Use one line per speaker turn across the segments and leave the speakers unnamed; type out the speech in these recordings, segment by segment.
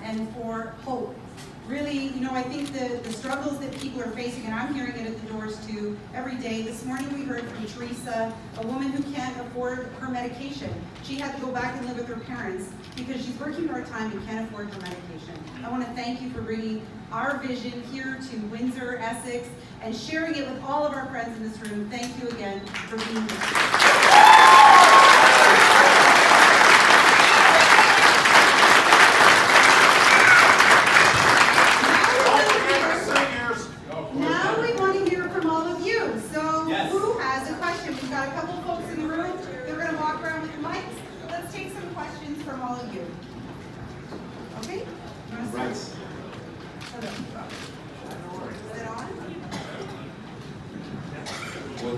and for hope. Really, I think the struggles that people are facing, and I'm hearing it at the doors too every day. This morning we heard from Teresa, a woman who can't afford her medication. She had to go back and live with her parents because she's working part-time and can't afford her medication. I want to thank you for bringing our vision here to Windsor, Essex, and sharing it with all of our friends in this room. Thank you again for being here. Now we want to hear from all of you. So who has a question? We've got a couple folks in the room. They're going to walk around with the mics. Let's take some questions from all of you. Okay? You want to start? Is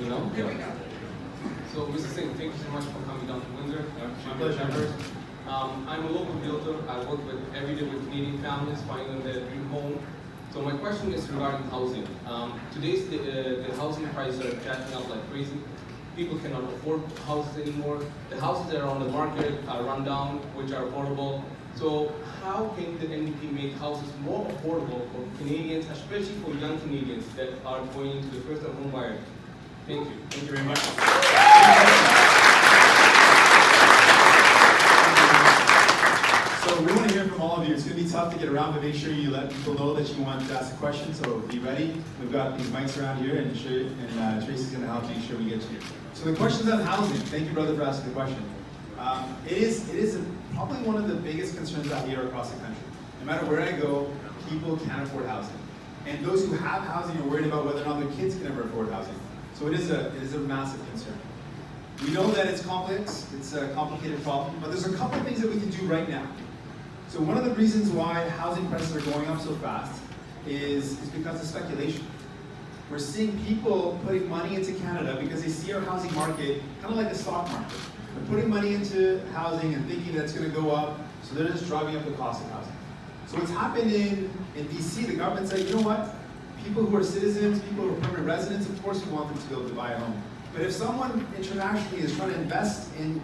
it on?
There we go. So, Mr. Singh, thank you so much for coming down to Windsor. My pleasure. I'm a local realtor. I work every day with Canadian families, finding their dream home. So my question is regarding housing. Today's the housing prices are catching up like crazy. People cannot afford houses anymore. The houses that are on the market are run down, which are affordable. So how can the NDP make houses more affordable for Canadians, especially for young Canadians that are going into the first home buyer? Thank you.
Thank you very much. So we want to hear from all of you. It's going to be tough to get around, but make sure you let people know that you want to ask a question. So be ready. We've got these mics around here, and Tracy's going to help make sure we get to you. So the question's on housing. Thank you, brother, for asking the question. It is probably one of the biggest concerns out here across the country. No matter where I go, people can't afford housing. And those who have housing are worried about whether or not their kids can ever afford housing. So it is a massive concern. We know that it's complex, it's a complicated problem, but there's a couple of things that we can do right now. So one of the reasons why housing prices are going up so fast is because of speculation. We're seeing people putting money into Canada because they see our housing market kind of like a stock market. They're putting money into housing and thinking that it's going to go up, so they're just driving up the cost of housing. So what's happened in BC, the government said, you know what? People who are citizens, people who are permanent residents, of course we want them to be able to buy a home. But if someone internationally is trying to invest in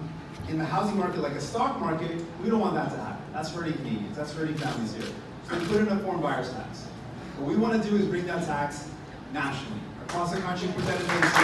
the housing market like a stock market, we don't want that to happen. That's hurting Canadians, that's hurting families here. So we put in a foreign buyer's tax. What we want to do is bring that tax nationally. Across the country, put that in place.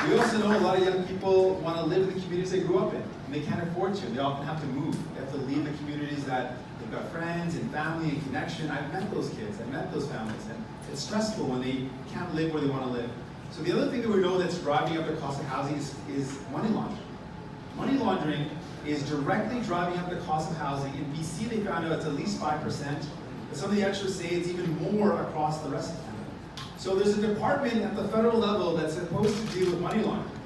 We also know a lot of young people want to live in the communities they grew up in, and they can't afford to. They often have to move. They have to leave the communities that they've got friends and family and connection. I've met those kids, I've met those families, and it's stressful when they can't live where they want to live. So the other thing that we know that's driving up the cost of housing is money laundering. Money laundering is directly driving up the cost of housing. In BC, they found out it's at least 5%, but some of the experts say it's even more across the rest of Canada. So there's a department at the federal level that's supposed to deal with money laundering,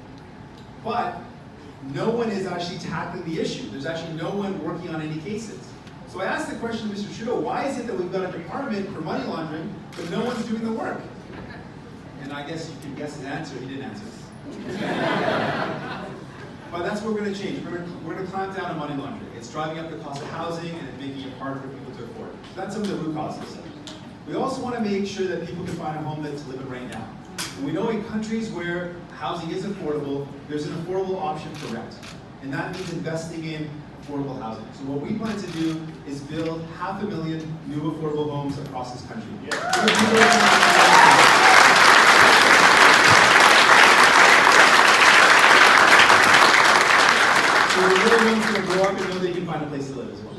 but no one is actually tackling the issue. There's actually no one working on any cases. So I asked the question to Mr. Trudeau, why is it that we've got a department for money laundering, but no one's doing the work? And I guess you can guess his answer. He didn't answer. But that's what we're going to change. We're going to clamp down on money laundering. It's driving up the cost of housing and it's making it harder for people to afford. So that's some of the root causes. We also want to make sure that people can find a home that's living right now. And we know in countries where housing is affordable, there's an affordable option for rent. And that means investing in affordable housing. So what we plan to do is build 500,000 new affordable homes across this country. So we're really going to grow up and know they can find a place to live as well.